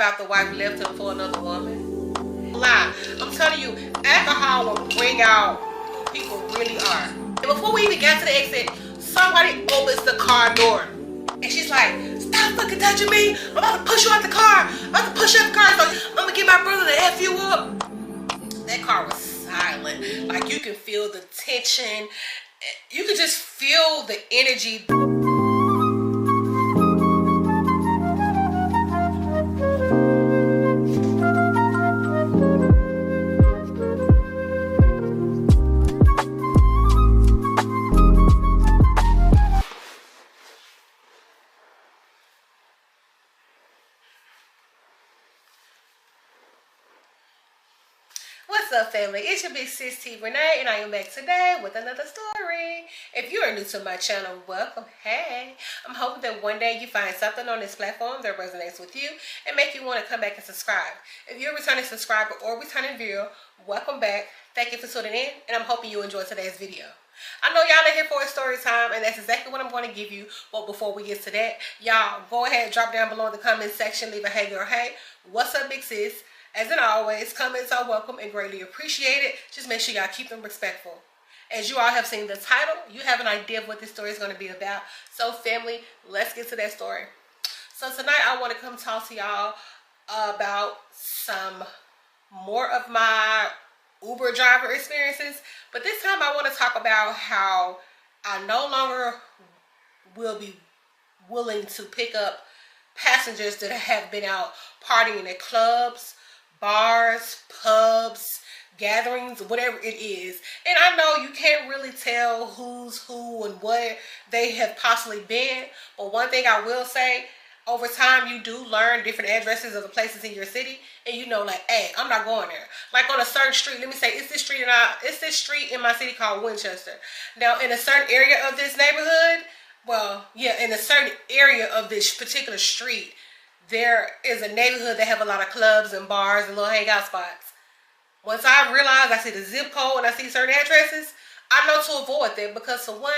About the wife left him for another woman. Lie. I'm telling you, alcohol will bring out who people really are. And before we even got to the exit, somebody opens the car door. And she's like, stop fucking touching me. I'm about to push you out the car. I'm about to push you out the car. So I'm going to get my brother to F you up. That car was silent. Like, you can feel the tension. You could just feel the energy. What's up, family? It's your big sis T Renee, and I am back today with another story. If you are new to my channel, welcome. Hey, I'm hoping that one day you find something on this platform that resonates with you and make you want to come back and subscribe. If you're a returning subscriber or returning viewer, welcome back. Thank you for tuning in, and I'm hoping you enjoyed today's video. I know y'all are here for a story time, and that's exactly what I'm going to give you. But before we get to that, y'all go ahead and drop down below in the comment section. Leave a hey girl, hey, what's up, big sis? As in always, comments are welcome and greatly appreciated. Just make sure y'all keep them respectful. As you all have seen the title, you have an idea of what this story is going to be about. So family, let's get to that story. So tonight I want to come talk to y'all about some more of my Uber driver experiences. But this time I want to talk about how I no longer will be willing to pick up passengers that have been out partying at clubs, bars, pubs, gatherings, whatever it is. And I know you can't really tell who's who and what they have possibly been, but one thing I will say, over time you do learn different addresses of the places in your city, and you know, like, hey, I'm not going there. Like on a certain street, let me say, it's this street in my city called Winchester. Now in a certain area of this neighborhood, well, yeah, in a certain area of this particular street, there is a neighborhood that have a lot of clubs and bars and little hangout spots. Once I realize, I see the zip code and I see certain addresses, I know to avoid them, because for one,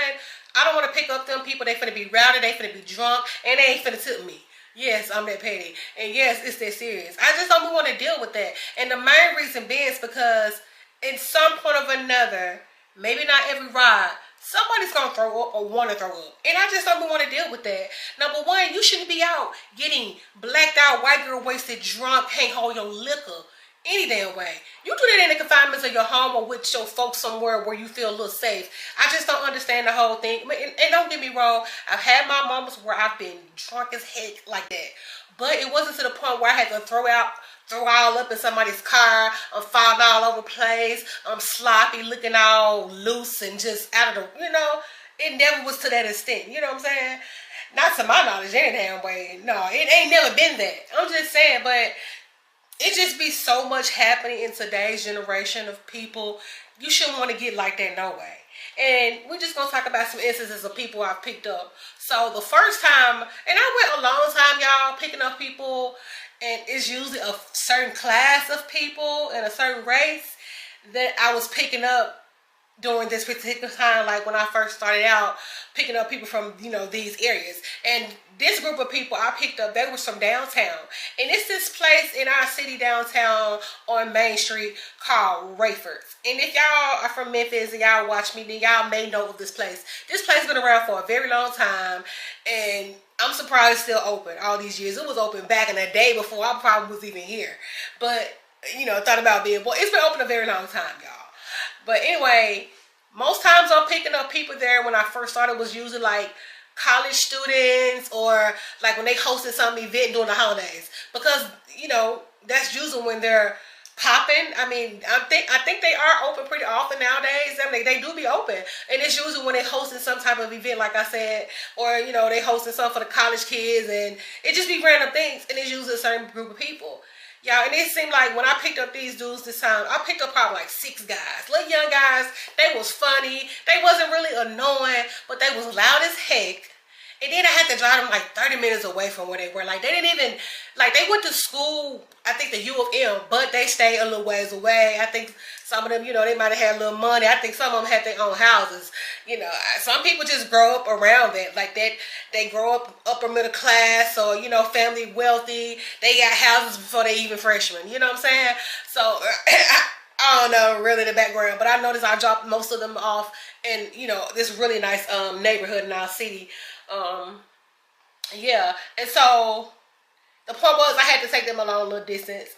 I don't want to pick up them people. They finna be rowdy, they finna be drunk, and they ain't finna tip me. Yes, I'm that petty. And yes, it's that serious. I just don't want to deal with that. And the main reason being is because in some point of another, maybe not every ride, somebody's gonna throw up or want to throw up, and I just don't want to deal with that. Number one, you shouldn't be out getting blacked out, white girl wasted, drunk, can't hold your liquor any damn way. You do that in the confinements of your home or with your folks somewhere where you feel a little safe. I just don't understand the whole thing. And don't get me wrong, I've had my moments where I've been drunk as heck like that, but it wasn't to the point where I had to throw all up in somebody's car. I'm falling all over the place. I'm sloppy, looking all loose and just out of the, you know, it never was to that extent. You know what I'm saying? Not to my knowledge any damn way. No, it ain't never been that. I'm just saying, but it just be so much happening in today's generation of people. You shouldn't want to get like that no way. And we're just going to talk about some instances of people I've picked up. So the first time, and I went a long time, y'all, picking up people, and it's usually a certain class of people and a certain race that I was picking up during this particular time, like when I first started out picking up people from, you know, these areas. And this group of people I picked up, they was from downtown. And it's this place in our city downtown on Main Street called Rayford's. And if y'all are from Memphis and y'all watch me, then y'all may know of this place. This place has been around for a very long time, and I'm surprised it's still open all these years. It was open back in the day before I probably was even here. But, you know, thought about being, well, it's been open a very long time, y'all. But anyway, most times I'm picking up people there when I first started was usually like college students, or like when they hosted some event during the holidays. Because, you know, that's usually when they're popping. I mean, I think they are open pretty often nowadays. I mean, they do be open, and it's usually when they hosting some type of event, like I said, or, you know, they hosting something for the college kids, and it just be random things, and it's usually a certain group of people. Y'all, and it seemed like when I picked up these dudes this time, I picked up probably like 6 guys. Little young guys. They was funny. They wasn't really annoying, but they was loud as heck. And then I had to drive them like 30 minutes away from where they were. Like, they didn't even, like, they went to school, I think the U of M, but they stayed a little ways away. I think some of them, you know, they might have had a little money. I think some of them had their own houses. You know, some people just grow up around that. Like, that they grow up upper middle class or, you know, family wealthy. They got houses before they even freshmen. You know what I'm saying? So, I don't know really the background, but I noticed I dropped most of them off in, you know, this really nice neighborhood in our city. Yeah, and so the point was I had to take them a long little distance.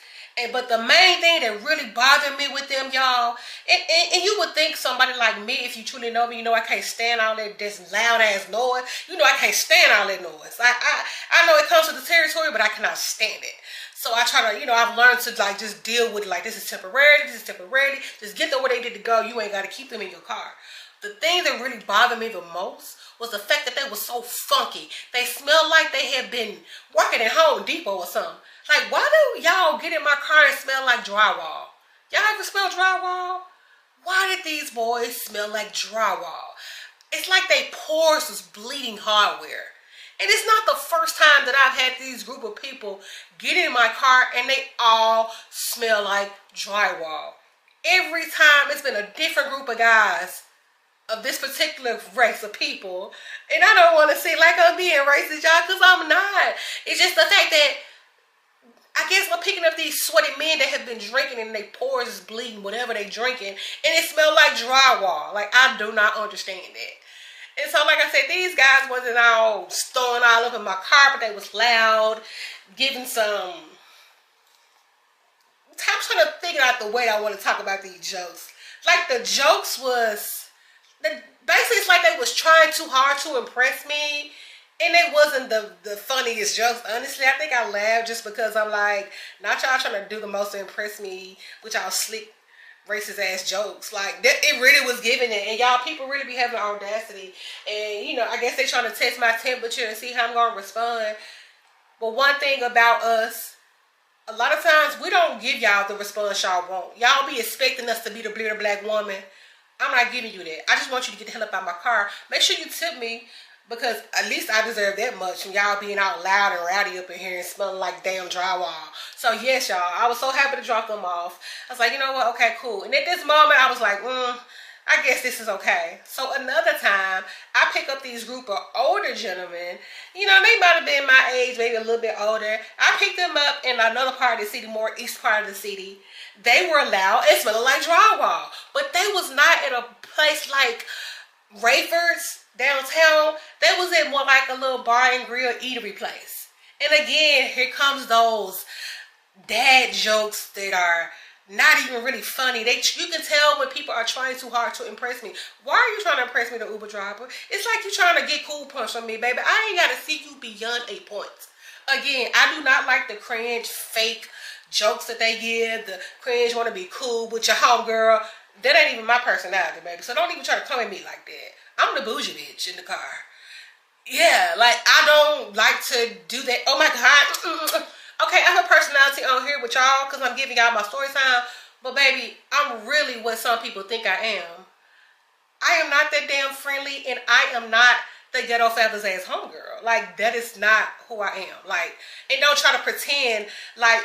But the main thing that really bothered me with them, y'all, and you would think somebody like me, if you truly know me, you know I can't stand all that this loud ass noise. You know I can't stand all that noise. I know it comes with the territory, but I cannot stand it. So I try to, you know, I've learned to like just deal with it. Like, this is temporary, this is temporary. Just get them where they need to go. You ain't got to keep them in your car. The thing that really bothered me the most was the fact that they were so funky. They smelled like they had been working at Home Depot or something. Like, why do y'all get in my car and smell like drywall? Y'all ever smell drywall? Why did these boys smell like drywall? It's like they pores was bleeding hardware. And it's not the first time that I've had these group of people get in my car and they all smell like drywall. Every time it's been a different group of guys of this particular race of people. And I don't want to seem like I'm being racist, y'all, because I'm not. It's just the fact that I guess I'm picking up these sweaty men that have been drinking and their pores is bleeding, whatever they drinking, and it smells like drywall. Like, I do not understand that. And so, like I said, these guys wasn't all throwing all up in my car, but they was loud, giving some... I'm trying to figure out the way I want to talk about these jokes. Like, the jokes was... Basically, it's like they was trying too hard to impress me. And it wasn't the funniest jokes. Honestly, I think I laughed just because I'm like, not y'all trying to do the most to impress me with y'all slick, racist ass jokes. Like, that, it really was giving it. And y'all people really be having audacity. And, you know, I guess they trying to test my temperature and see how I'm going to respond. But one thing about us, a lot of times we don't give y'all the response y'all want. Y'all be expecting us to be the bitter black woman. I'm not giving you that. I just want you to get the hell up out of my car. Make sure you tip me, because at least I deserve that much from y'all being out loud and rowdy up in here and smelling like damn drywall. So yes, y'all, I was so happy to drop them off. I was like, you know what? Okay, cool. And at this moment, I was like, I guess this is okay. So another time, I pick up these group of older gentlemen. You know, they might have been my age, maybe a little bit older. I picked them up in another part of the city, more east part of the city. They were loud and smelling like drywall. But they was not at a place like Rayford's downtown. They was in more like a little bar and grill eatery place. And again, here comes those dad jokes that are not even really funny. You can tell when people are trying too hard to impress me. Why are you trying to impress me, the Uber driver? It's like you trying to get cool points from me, baby. I ain't got to see you beyond a point. Again, I do not like the cringe, fake jokes that they give. The cringe want to be cool with your homegirl. That ain't even my personality, baby. So don't even try to come at me like that. I'm the bougie bitch in the car. Yeah, like, I don't like to do that. Oh my God. Okay, I have a personality on here with y'all because I'm giving y'all my story time. But baby, I'm really what some people think I am. I am not that damn friendly, and I am not the ghetto fabulous ass homegirl. Like, that is not who I am. Like, and don't try to pretend like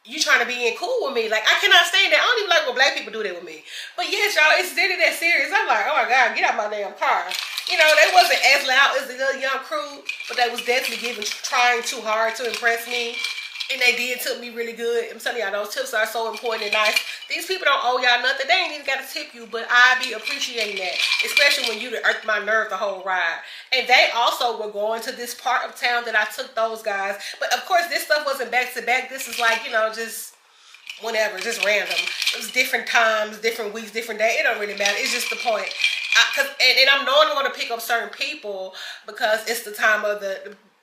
you trying to be in cool with me. Like, I cannot stand that. I don't even like when black people do that with me. But yes, y'all, it's really that serious. I'm like, oh my God, get out my damn car. You know, they wasn't as loud as the little young crew, but they was definitely trying too hard to impress me. And they did tip me really good. I'm telling y'all, those tips are so important and nice. These people don't owe y'all nothing. They ain't even got to tip you, but I be appreciating that. Especially when you earthed my nerve the whole ride. And they also were going to this part of town that I took those guys. But of course, this stuff wasn't back to back. This is like, you know, just whenever, just random. It was different times, different weeks, different days. It don't really matter. It's just the point. And I'm knowing I'm going to pick up certain people because it's the time of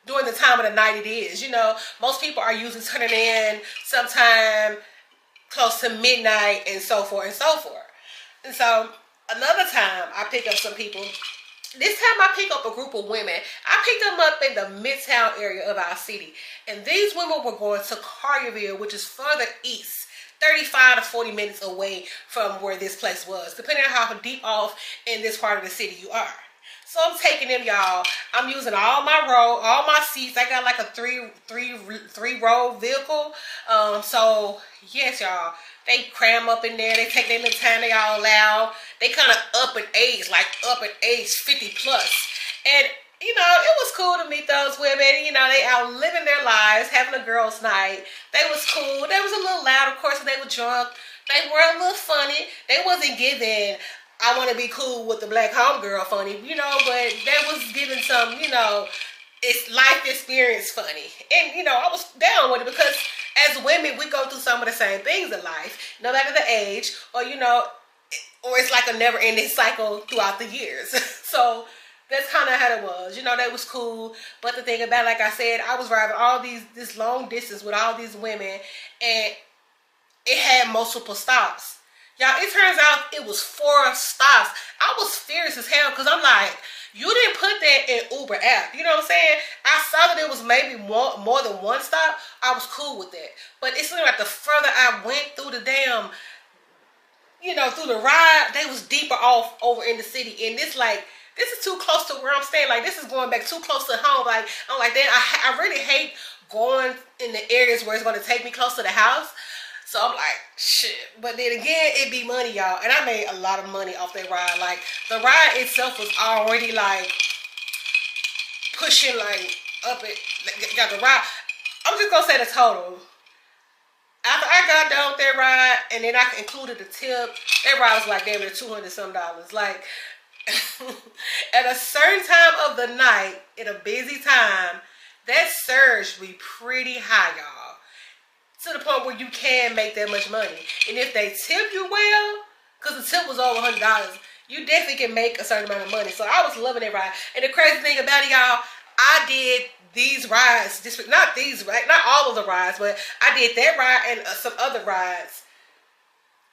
during the time of the night it is. You know, most people are usually turning in sometime close to midnight and so forth and so forth. And so another time I pick up some people. This time I pick up a group of women. I picked them up in the midtown area of our city. And these women were going to Collierville, which is further east, 35 to 40 minutes away from where this place was, depending on how deep off in this part of the city you are. So I'm taking them, y'all. I'm using all my seats. I got like a three row vehicle. So yes, y'all. They cram up in there. They take their little time. They all loud. They kind of up in age, like up in age 50 plus. And you know, it was cool to meet those women. You know, they out living their lives, having a girls' night. They was cool. They was a little loud, of course, and they were drunk. They were a little funny. They wasn't giving, I want to be cool with the black homegirl funny, you know, but they was giving some, you know, it's life experience funny. And, you know, I was down with it because as women, we go through some of the same things in life, no matter the age, or, you know, or it's like a never-ending cycle throughout the years. So that's kind of how it was. You know, that was cool. But the thing about it, like I said, I was driving this long distance with all these women, and it had multiple stops. Y'all, it turns out it was 4 stops. I was furious as hell because I'm like, you didn't put that in Uber app. You know what I'm saying? I saw that it was maybe more than 1 stop. I was cool with that. But it seemed like the further I went through the damn, you know, through the ride, they was deeper off over in the city. And this is too close to where I'm staying. Like, this is going back too close to home. Like, I'm like, damn, I really hate going in the areas where it's going to take me close to the house. So I'm like, shit. But then again, it be money, y'all. And I made a lot of money off that ride. Like, the ride itself was already, like, pushing, like, up it. Like, got the ride. I'm just going to say the total. After I got done with that ride, and then I included the tip, that ride was like, damn near $200-some. Like, at a certain time of the night, at a busy time, that surge be pretty high, y'all. To the point where you can make that much money. And if they tip you well, because the tip was over $100, you definitely can make a certain amount of money. So I was loving that ride. And the crazy thing about it, y'all, I did these rides, not these, right? Not all of the rides, but I did that ride and some other rides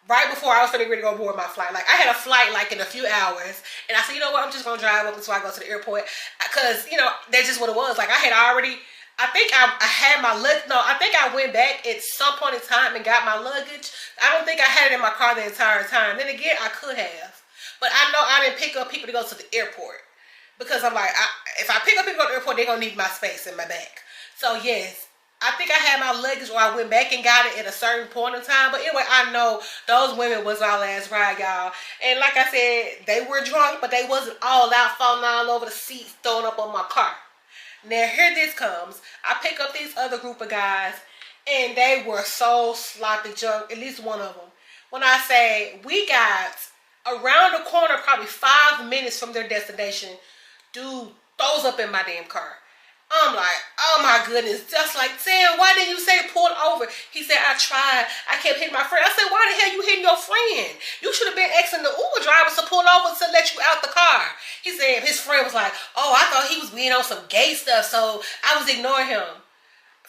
right before I was ready to go board my flight. Like, I had a flight like in a few hours, and I said, you know what, I'm just gonna drive up until I go to the airport, because, you know, that's just what it was. Like, I had already, I think I had my luggage. No, I think I went back at some point in time and got my luggage. I don't think I had it in my car the entire time. Then again, I could have. But I know I didn't pick up people to go to the airport. Because I'm like, if I pick up people to go to the airport, they're going to need my space in my bag. So yes, I think I had my luggage, or I went back and got it at a certain point in time. But anyway, I know those women was our last ride, y'all. And like I said, they were drunk, but they wasn't all out, falling all over the seats, throwing up on my car. Now, here this comes. I pick up these other group of guys, and they were so sloppy drunk, at least one of them. When I say, we got around the corner, probably 5 minutes from their destination, dude throws up in my damn car. I'm like, oh my goodness. Just like, Sam, why didn't you say pull over? He said, I tried. I kept hitting my friend. I said, why the hell you hitting your friend? You should have been asking the Uber driver to pull over to let you out the car. He said, his friend was like, oh, I thought he was being on some gay stuff, so I was ignoring him.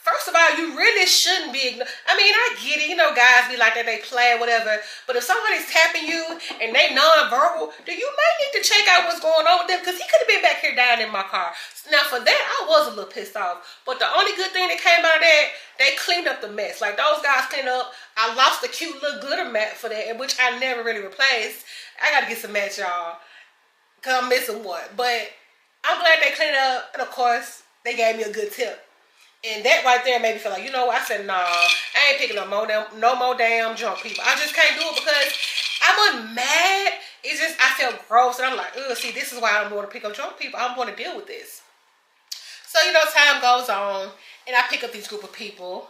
First of all, you really shouldn't be ignoring. I mean, I get it. You know, guys be like that, they play or whatever. But if somebody's tapping you and they non-verbal, then you might need to check out what's going on with them, because he could have been back here dying in my car. Now, for that, I was a little pissed off. But the only good thing that came out of that, they cleaned up the mess. Like, those guys cleaned up. I lost a cute little glitter mat for that, which I never really replaced. I got to get some mats, y'all, because I'm missing one. But I'm glad they cleaned it up. And, of course, they gave me a good tip. And that right there made me feel like, you know what? I said, nah, I ain't picking no more damn drunk people. I just can't do it, because I wasn't mad. It's just, I felt gross. And I'm like, ugh, see, this is why I don't want to pick up drunk people. I don't want to deal with this. So, you know, time goes on, and I pick up these group of people,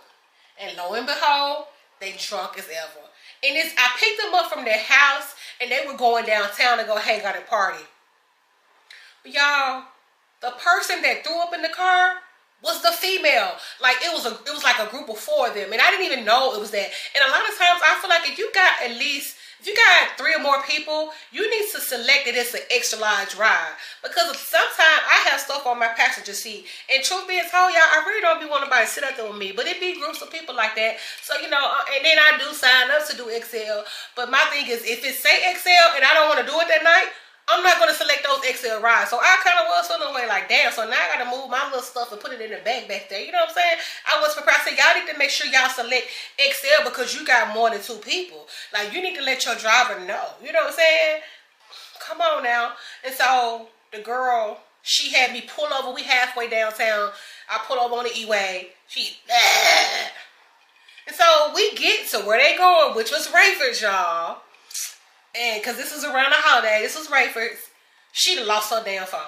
and lo and behold, they drunk as ever. And I picked them up from their house, and they were going downtown to go hang out and party. But y'all, the person that threw up in the car was the female. Like, it was like a group of 4 of them, and I didn't even know it was that. And a lot of times I feel like if you got 3 or more people, you need to select that it's an extra large ride, because sometimes I have stuff on my passenger seat, and truth being told, y'all, I really don't be wanting nobody to sit out there with me, but it be groups of people like that. So, you know, and then I do sign up to do XL, but my thing is, if it say XL and I don't want to do it that night, I'm not going to select those XL rides. So I kind of was feeling away like, damn, so now I got to move my little stuff and put it in the bag back there. You know what I'm saying? I was prepared. I said, y'all need to make sure y'all select XL, because you got more than 2 people. Like, you need to let your driver know. You know what I'm saying? Come on now. And so the girl, she had me pull over. We halfway downtown. I pull over on the E-way. And so we get to where they going, which was Rayford's, y'all. And because this was around the holiday, this was Rayford's. She lost her damn phone.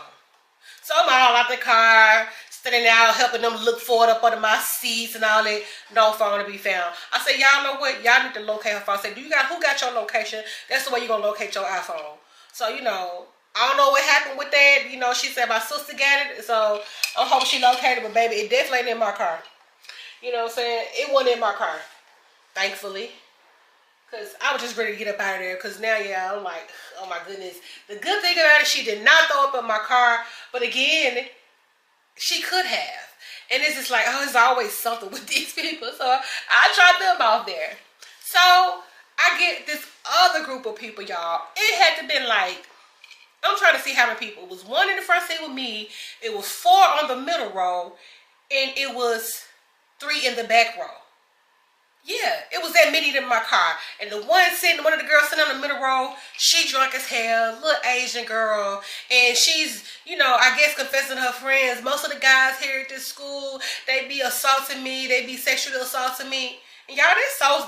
So I'm all out the car, standing out, helping them look for it up under my seats and all that. No phone to be found. I said, y'all know what? Y'all need to locate her phone. I said, who got your location? That's the way you're going to locate your iPhone. So, you know, I don't know what happened with that. You know, she said my sister got it. So I'm hoping she located it. But, baby, it definitely ain't in my car. You know what I'm saying? It wasn't in my car. Thankfully. Because I was just ready to get up out of there. Because now, yeah, I'm like, oh my goodness. The good thing about it, she did not throw up in my car. But again, she could have. And it's just like, oh, there's always something with these people. So I dropped them off there. So I get this other group of people, y'all. It had to been like, I'm trying to see how many people. It was 1 in the front seat with me. It was 4 on the middle row. And it was 3 in the back row. Yeah, it was that many in my car. And the one of the girls sitting on the middle row, she drunk as hell, little Asian girl. And she's, you know, I guess confessing her friends. Most of the guys here at this school, they be assaulting me. They be sexually assaulting me. And y'all,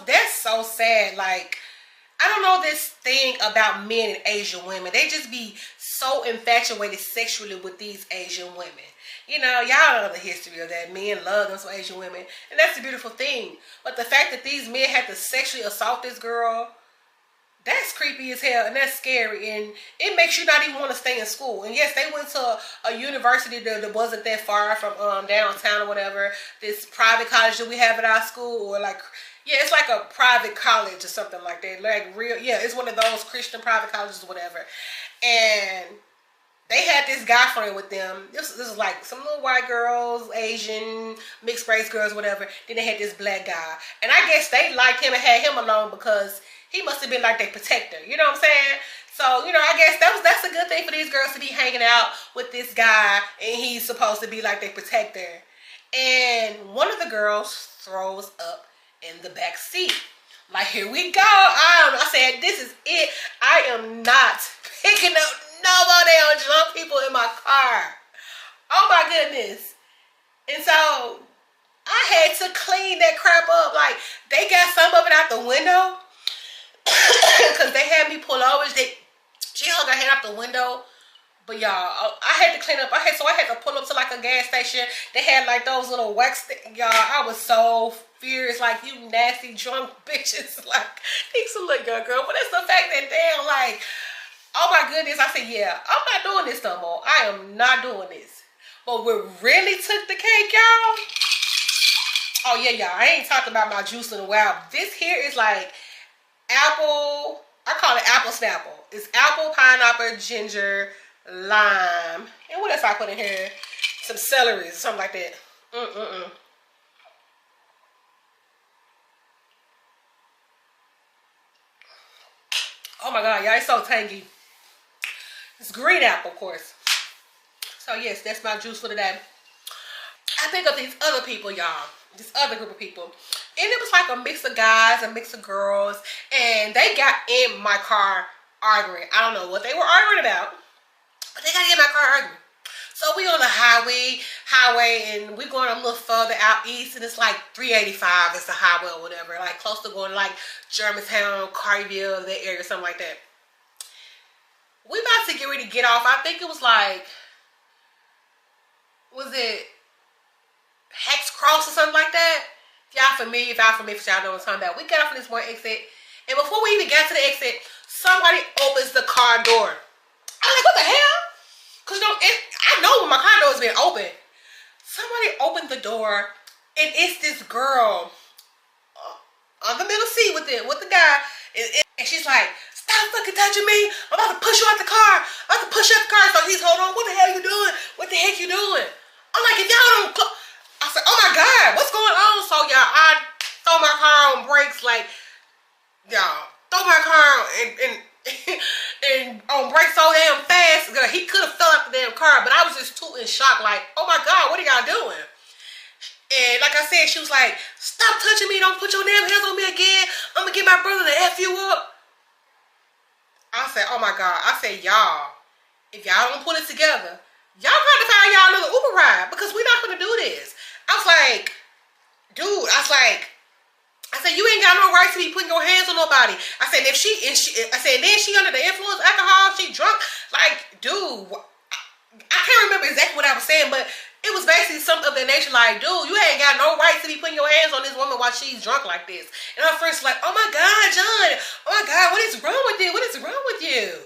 that's so sad. Like, I don't know this thing about men and Asian women. They just be so infatuated sexually with these Asian women. You know, y'all know the history of that. Men love them, some Asian women. And that's the beautiful thing. But the fact that these men had to sexually assault this girl, that's creepy as hell. And that's scary. And it makes you not even want to stay in school. And yes, they went to a university that wasn't that far from downtown or whatever. This private college that we have at our school. Or like, yeah, it's like a private college or something like that. Like real, yeah, it's one of those Christian private colleges or whatever. And they had this guy friend with them. This was like some little white girls, Asian, mixed race girls, whatever. Then they had this black guy. And I guess they liked him and had him alone because he must have been like their protector. You know what I'm saying? So, you know, I guess that's a good thing for these girls to be hanging out with this guy. And he's supposed to be like their protector. And one of the girls throws up in the back seat. Like, here we go. I said, this is it. I am not picking up nobody on drunk people in my car. Oh my goodness. And so I had to clean that crap up. Like, they got some of it out the window. Because they had me pull over. She hung her head out the window. But y'all, I had to clean up. I had to pull up to like a gas station. They had like those little wax y'all. I was so furious. Like, you nasty drunk bitches. Like, thanks a look, girl. But it's the fact that damn, like, oh my goodness. I said, yeah, I'm not doing this no more. I am not doing this. But what really took the cake, y'all? Oh yeah, y'all. I ain't talked about my juice in a while. This here is like apple. I call it apple snapple. It's apple, pineapple, ginger, lime, and what else I put in here? Some celery or something like that. Oh my god, y'all, it's so tangy. It's green apple, of course. So yes, that's my juice for today. I pick up these other people, y'all. This other group of people. And it was like a mix of guys, a mix of girls. And they got in my car arguing. I don't know what they were arguing about. But they got in my car arguing. So we on the highway, and we going a little further out east, and it's like 385 is the highway or whatever, like close to going like Germantown, Carterville, that area, something like that. We about to get ready to get off. I think it was like, was it Hex Cross or something like that? If y'all familiar, y'all know what I'm talking about. We got off on this one exit, and before we even got to the exit, somebody opens the car door. I'm like, what the hell? Because I know when my car door has been open. Somebody opened the door, and it's this girl on the middle seat with the guy. And she's like, stop fucking touching me. I'm about to push you out the car. I'm about to push you out the car. So he's holding on. What the hell you doing? What the heck you doing? I'm like, if y'all don't... I said, oh my God, what's going on? So y'all, I throw my car on brakes like, y'all, throw my car on and on brakes so damn fast. Girl, he could have fell out the damn car, but I was just too in shock, like, oh my God, what are y'all doing? And like I said, she was like, stop touching me, don't put your damn hands on me again. I'm gonna get my brother to F you up. I said, oh my God. I said, y'all, if y'all don't put it together, y'all got to find y'all another Uber ride because we're not going to do this. I was like, dude, I said, you ain't got no right to be putting your hands on nobody. I said, I said, then she under the influence of alcohol, she drunk. Like, dude, I can't remember exactly what I was saying, but it was basically something of that nature. Like, dude, you ain't got no right to be putting your hands on this woman while she's drunk like this. And her friend's like, oh my God, John, oh my God, what is wrong with you? What is wrong with you?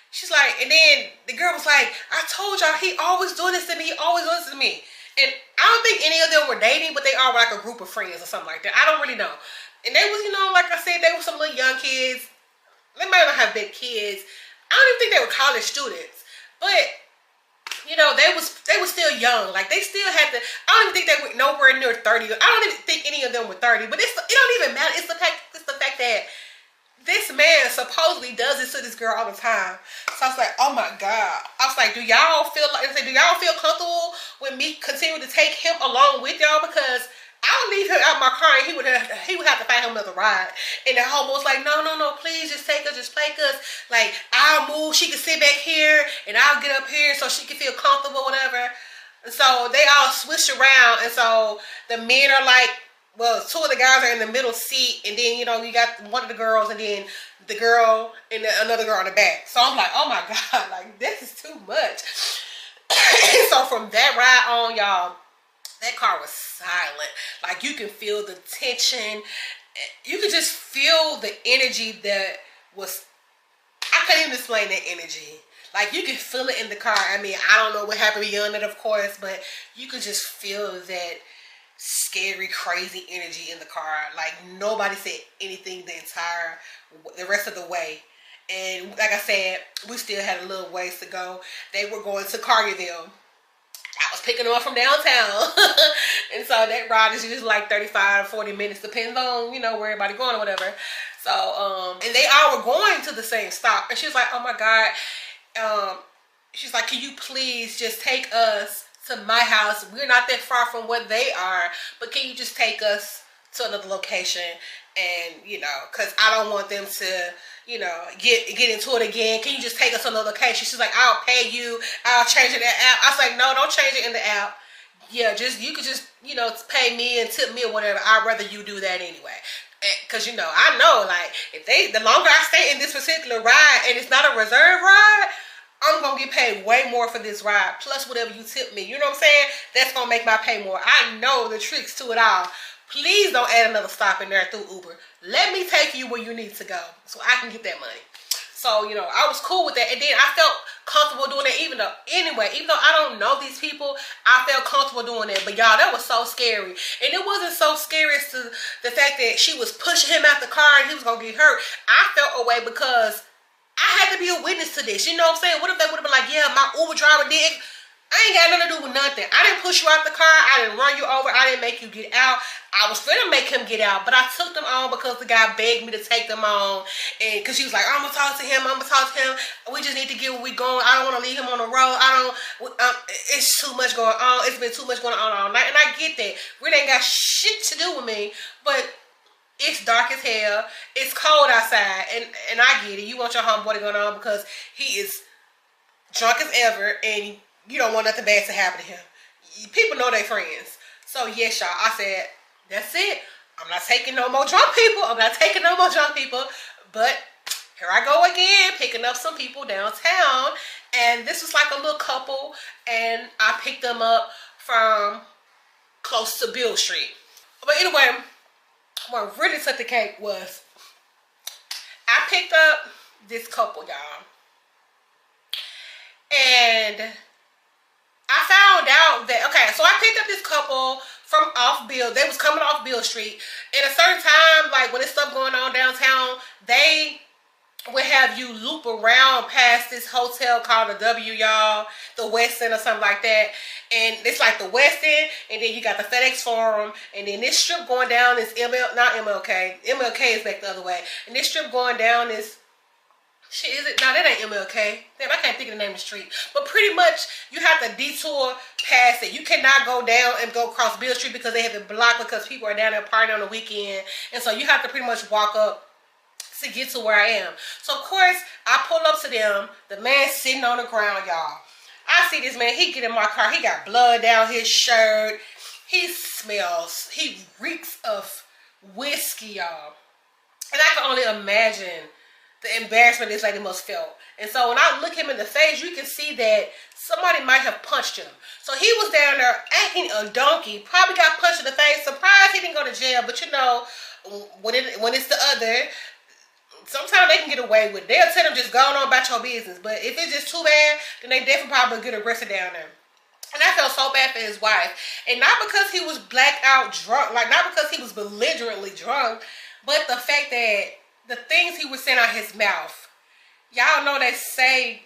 She's like, and then the girl was like, I told y'all, he always doing this to me. He always doing this to me. And I don't think any of them were dating, but they are like a group of friends or something like that. I don't really know. And they was, you know, like I said, they were some little young kids. They might not have been kids. I don't even think they were college students. But, you know, they was still young. Like, they still had to, I don't even think they were nowhere near 30. I don't even think any of them were 30. But it don't even matter. It's the fact that this man supposedly does this to this girl all the time. So I was like, oh my God. I was like, do y'all feel comfortable with me continuing to take him along with y'all? Because I would leave him out my car and he would have to find him another ride. And the homo was like, no, please just take us, just take us. Like, I'll move, she can sit back here and I'll get up here so she can feel comfortable, whatever. And so they all switched around, and so the men are like, well, two of the guys are in the middle seat, and then, you know, you got one of the girls, and then the girl and another girl in the back. So I'm like, oh my God, like, this is too much. So from that ride on, y'all, that car was silent. Like, you can feel the tension. You could just feel the energy that was, I can't even explain that energy. Like, you can feel it in the car. I mean, I don't know what happened beyond it, of course, but you could just feel that scary, crazy energy in the car. Like, nobody said anything the rest of the way. And like I said, we still had a little ways to go. They were going to Cargillville. I was picking them up from downtown. And so that ride is usually like 35 to 40 minutes, depends on, you know, where everybody going or whatever. So, and they all were going to the same stop. And she was like, oh my God. She's like, can you please just take us to my house? We're not that far from where they are, but can you just take us to another location? And, you know, because I don't want them to, you know, get into it again. Can you just take us to another location? She's like, I'll pay you. I'll change it in the app. I was like, no, don't change it in the app. Yeah, you could just, you know, pay me and tip me or whatever. I'd rather you do that anyway. Because, you know, I know, like, the longer I stay in this particular ride and it's not a reserve ride, I'm going to get paid way more for this ride, plus whatever you tip me. You know what I'm saying? That's going to make my pay more. I know the tricks to it all. Please don't add another stop in there through Uber. Let me take you where you need to go so I can get that money. So, you know, I was cool with that. And then I felt comfortable doing that even though I don't know these people, I felt comfortable doing that. But y'all, that was so scary. And it wasn't so scary as to the fact that she was pushing him out the car and he was going to get hurt. I felt away because I had to be a witness to this. You know what I'm saying? What if they would have been like, yeah, my Uber driver did. I ain't got nothing to do with nothing. I didn't push you out the car. I didn't run you over. I didn't make you get out. I was finna make him get out, but I took them on because the guy begged me to take them on. And because she was like, I'm going to talk to him. We just need to get where we going. I don't want to leave him on the road. It's too much going on. It's been too much going on all night. And I get that. Really ain't got shit to do with me. But it's dark as hell. It's cold outside. And I get it. You want your homeboy to go on because he is drunk as ever and you don't want nothing bad to happen to him. People know they friends. So yes, y'all, I said, that's it. I'm not taking no more drunk people. But here I go again, picking up some people downtown. And this was like a little couple. And I picked them up from close to Bill Street. But anyway, what really took the cake was I picked up this couple, y'all. And I found out that, okay, so I picked up this couple from off Bill. They was coming off Bill Street. At a certain time, like when there's stuff going on downtown, they would have you loop around past this hotel called the W, y'all, the West End or something like that. And it's like the West End, and then you got the FedEx Forum, and then this strip going down is not MLK. MLK is back the other way. And this strip going down is, shit, is it? No, that ain't MLK. Damn, I can't think of the name of the street. But pretty much, you have to detour past it. You cannot go down and go across Bill Street because they have it blocked because people are down there partying on the weekend. And so you have to pretty much walk up to get to where I am. So of course I pull up to them. The man sitting on the ground, y'all. I see this man. He get in my car. He got blood down his shirt. He smells. He reeks of whiskey, y'all. And I can only imagine the embarrassment this lady must feel. And so when I look him in the face, you can see that somebody might have punched him. So he was down there acting a donkey. Probably got punched in the face. Surprised he didn't go to jail. But you know, when it's the other, sometimes they can get away with it. They'll tell them just go on about your business. But if it's just too bad, then they definitely probably get arrested down there. And I felt so bad for his wife. And not because he was blacked out drunk. Like, not because he was belligerently drunk. But the fact that the things he was saying out his mouth. Y'all know they say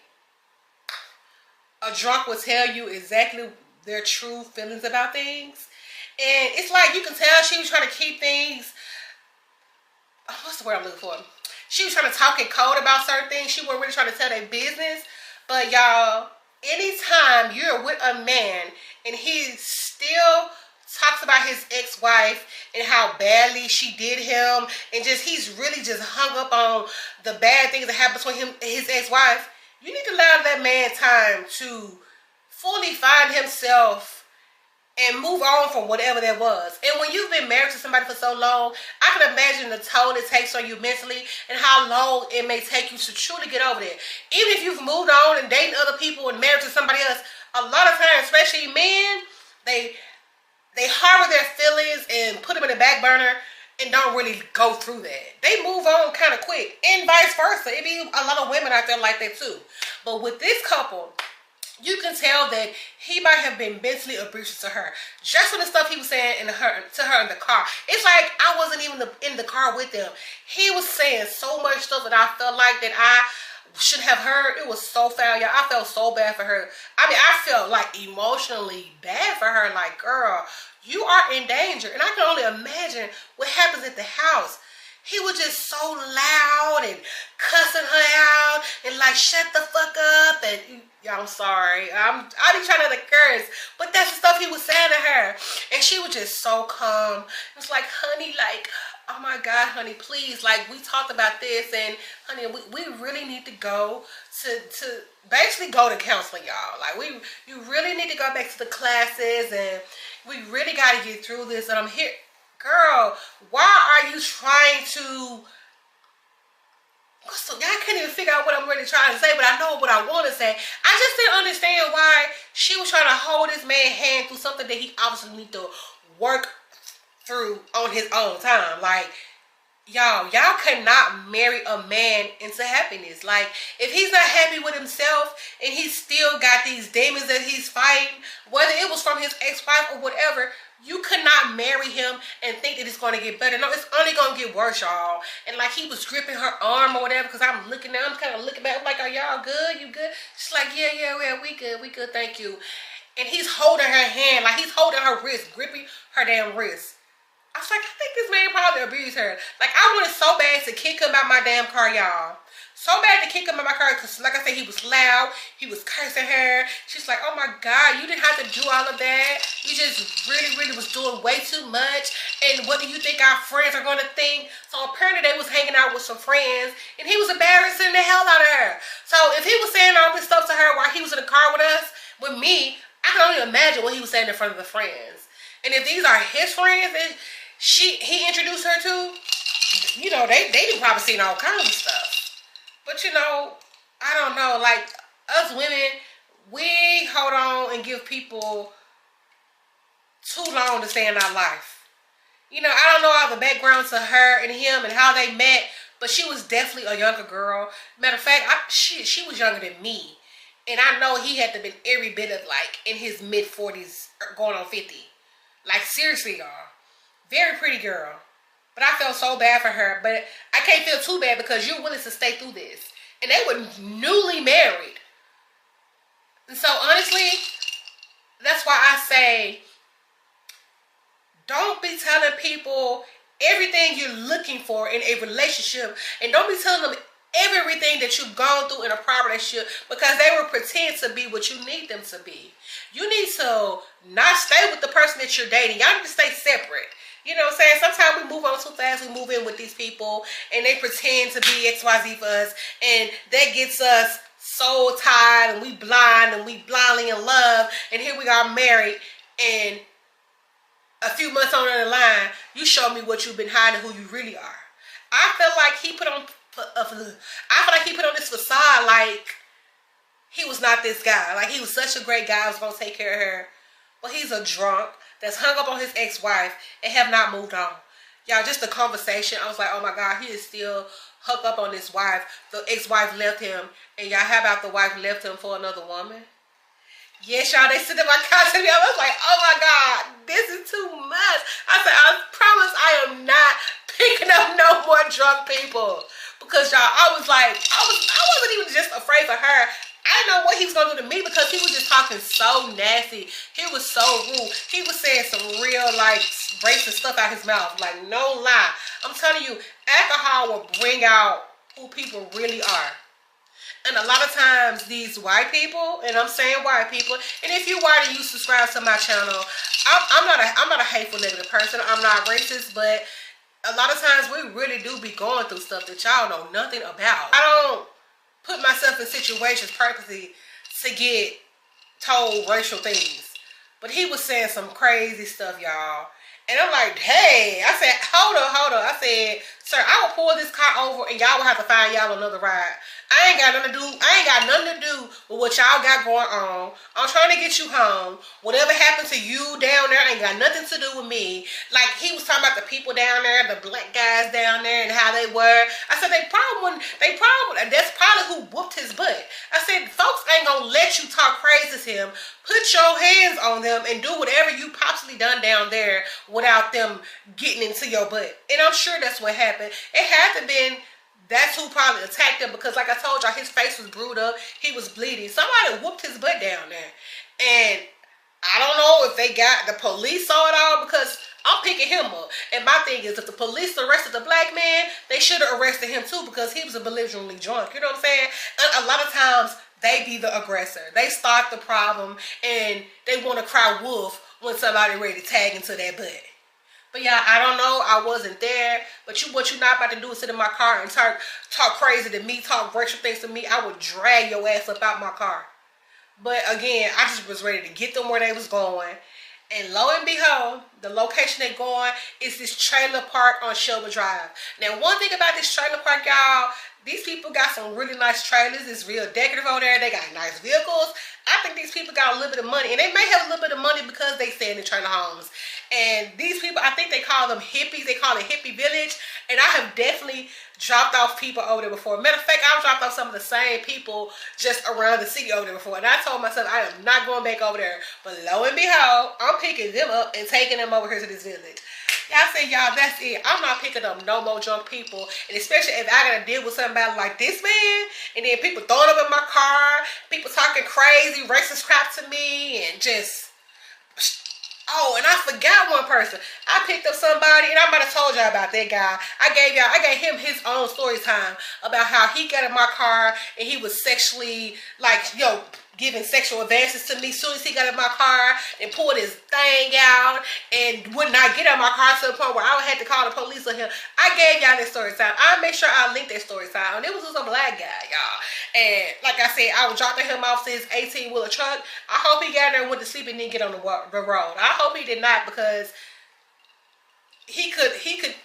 a drunk will tell you exactly their true feelings about things. And it's like you can tell she was trying to keep things... What's the word I'm looking for? She was trying to talk in code about certain things. She wasn't really trying to tell their business. But y'all, anytime you're with a man and he still talks about his ex-wife and how badly she did him, and just he's really just hung up on the bad things that happened between him and his ex-wife, you need to allow that man time to fully find himself and move on from whatever that was. And when you've been married to somebody for so long, I can imagine the toll it takes on you mentally and how long it may take you to truly get over that. Even if you've moved on and dating other people and married to somebody else, a lot of times, especially men, they harbor their feelings and put them in the back burner and don't really go through that. They move on kind of quick, and vice versa. It be a lot of women out there like that too. But with this couple, you can tell that he might have been mentally abusive to her. Just from the stuff he was saying to her in the car. It's like I wasn't even in the car with them. He was saying so much stuff that I felt like that I should have heard. It was so foul, y'all. I felt so bad for her. I mean, I felt like emotionally bad for her. Like, girl, you are in danger. And I can only imagine what happens at the house. He was just so loud and cussing her out and like, shut the fuck up. And y'all, I'm sorry. I be trying not to curse, but that's the stuff he was saying to her. And she was just so calm. It was like, honey, like, oh my God, honey, please. Like, we talked about this, and honey, we really need to go to basically go to counseling, y'all. Like, you really need to go back to the classes, and we really got to get through this. And I'm here. Girl, why are you trying to... So y'all can't even figure out what I'm really trying to say, but I know what I want to say. I just didn't understand why she was trying to hold this man's hand through something that he obviously need to work through on his own time. Like, y'all cannot marry a man into happiness. Like, if he's not happy with himself and he's still got these demons that he's fighting, whether it was from his ex-wife or whatever, you could not marry him and think that it's going to get better. No, it's only going to get worse, y'all. And like, he was gripping her arm or whatever, because I'm looking at him, kind of looking back. I'm like, are y'all good? You good? She's like, yeah, we good, thank you. And he's holding her hand, like he's holding her wrist, gripping her damn wrist. I was like, I think this man probably abused her. Like, I wanted so bad to kick him out my damn car, y'all. So bad to kick him out my car, because like I said, he was loud. He was cursing her. She's like, oh my God, you didn't have to do all of that. You just really was doing way too much. And what do you think our friends are going to think? So apparently they was hanging out with some friends, and he was embarrassing the hell out of her. So if he was saying all this stuff to her while he was in the car with us, with me, I can only imagine what he was saying in front of the friends. And if these are his friends, and he introduced her to, you know, they probably seen all kinds of stuff. But you know, I don't know, like, us women, we hold on and give people too long to stay in our life. You know, I don't know all the background to her and him and how they met, but she was definitely a younger girl. Matter of fact, she was younger than me. And I know he had to been every bit of, like, in his mid-40s, going on 50. Like, seriously, y'all. Very pretty girl. But I felt so bad for her. But I can't feel too bad because you're willing to stay through this. And they were newly married. And so, honestly, that's why I say, don't be telling people everything you're looking for in a relationship. And don't be telling them everything that you've gone through in a prior relationship, because they will pretend to be what you need them to be. You need to not stay with the person that you're dating. Y'all need to stay separate. You know what I'm saying? Sometimes we move on too fast. We move in with these people and they pretend to be XYZ for us. And that gets us so tired and we blind and we blindly in love. And here we are married. And a few months on the line, you show me what you've been hiding, who you really are. I feel like he put on this facade like he was not this guy. Like he was such a great guy. I was going to take care of her. But he's a drunk that's hung up on his ex-wife and have not moved on. Y'all, just the conversation, I was like, oh my God, he is still hooked up on his wife. The ex-wife left him. And y'all, how about the wife left him for another woman? Yes, y'all, they sit in my couch and I was like, oh my God, this is too much. I said, I promise I am not picking up no more drunk people. Because y'all, I wasn't even just afraid for her. I didn't know what he was going to do to me because he was just talking so nasty. He was so rude. He was saying some real, like, racist stuff out his mouth. Like, no lie. I'm telling you, alcohol will bring out who people really are. And a lot of times, these white people, and I'm saying white people, and if you're white and you subscribe to my channel, I'm not a hateful, negative person. I'm not racist, but a lot of times we really do be going through stuff that y'all know nothing about. I don't put myself in situations purposely to get told racial things. But he was saying some crazy stuff, y'all. And I'm like, hey, I said, hold up. I said, sir, I will pull this car over and y'all will have to find y'all another ride. I ain't got nothing to do with what y'all got going on. I'm trying to get you home. Whatever happened to you down there ain't got nothing to do with me. Like, he was talking about the people down there, the black guys down there and how they were. I said, that's probably who whooped his butt. I said, folks ain't gonna let you talk crazy to him. Put your hands on them and do whatever you possibly done down there without them getting into your butt. And I'm sure that's what happened. It had to been, that's who probably attacked him because like I told y'all, his face was bruised up. He was bleeding. Somebody whooped his butt down there. And I don't know if the police saw it all because I'm picking him up. And my thing is, if the police arrested the black man, they should have arrested him too because he was a belligerently drunk. You know what I'm saying? And a lot of times, they be the aggressor. They start the problem and they want to cry wolf when somebody ready to tag into that butt. But yeah, I don't know. I wasn't there. But what you not about to do is sit in my car and talk crazy to me, talk racial things to me. I would drag your ass up out my car. But again, I just was ready to get them where they was going. And lo and behold, the location they're going is this trailer park on Shelby Drive. Now, one thing about this trailer park, y'all, these people got some really nice trailers. It's real decorative over there. They got nice vehicles. I think these people got a little bit of money. And they may have a little bit of money because they stay in the trailer homes. And these people, I think they call them hippies. They call it hippie village. And I have definitely dropped off people over there before. Matter of fact, I've dropped off some of the same people just around the city over there before. And I told myself I am not going back over there. But lo and behold, I'm picking them up and taking them over here to this village. Y'all say, y'all, that's it. I'm not picking up no more drunk people. And especially if I gotta deal with somebody like this man. And then people throwing up in my car. People talking crazy, racist crap to me. And just... Oh, and I forgot one person. I picked up somebody, and I might have told y'all about that guy. I gave him his own story time about how he got in my car and he was sexually, like, giving sexual advances to me as soon as he got in my car and pulled his thing out and would not get out of my car to the point where I had to call the police on him. I gave y'all that story time. I make sure I link that story time. And it was some black guy, y'all. And like I said, I was dropping him off to his 18-wheeler truck. I hope he got there and went to sleep and didn't get on the road. I hope he did not because he could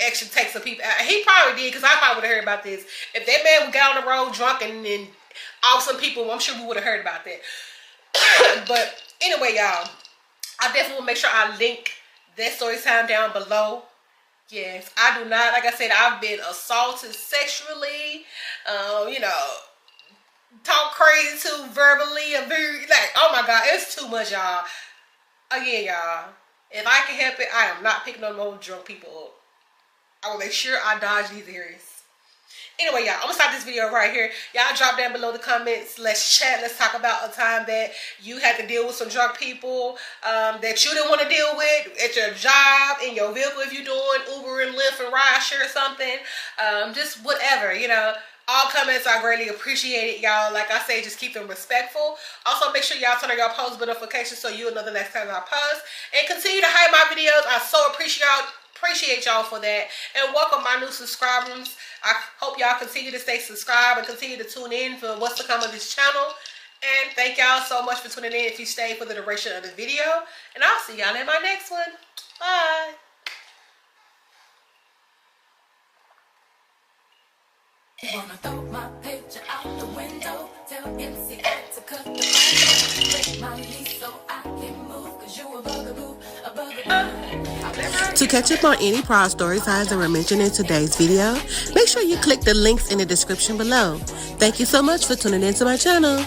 actually take some people out. He probably did because I probably would have heard about this. If that man got on the road drunk and then off some people, I'm sure we would have heard about that. But anyway, y'all, I definitely will make sure I link that story time down below. Yes, I do not, like I said, I've been assaulted sexually, talk crazy too verbally, and very, like, oh my God, it's too much, y'all. Again, y'all, if I can help it, I am not picking on no drunk people up. I will make sure I dodge these areas. Anyway, y'all, I'm going to stop this video right here. Y'all drop down below the comments. Let's chat. Let's talk about a time that you had to deal with some drunk people that you didn't want to deal with at your job, in your vehicle if you're doing Uber and Lyft and rideshare or something. Just whatever, All comments are greatly appreciated, y'all. Like I say, just keep them respectful. Also, make sure y'all turn on your post notifications so you'll know the next time I post. And continue to hype my videos. I so appreciate y'all. Appreciate y'all for that. And welcome my new subscribers. I hope y'all continue to stay subscribed and continue to tune in for what's to come of this channel. And thank y'all so much for tuning in if you stay for the duration of the video. And I'll see y'all in my next one. Bye. Wanna throw my picture out the window, tell MC to cut the phone, break my lease so I can move, cause you a bugaboo, a bugaboo. To catch up on any prior story times that were mentioned in today's video, make sure you click the links in the description below. Thank you so much for tuning into my channel.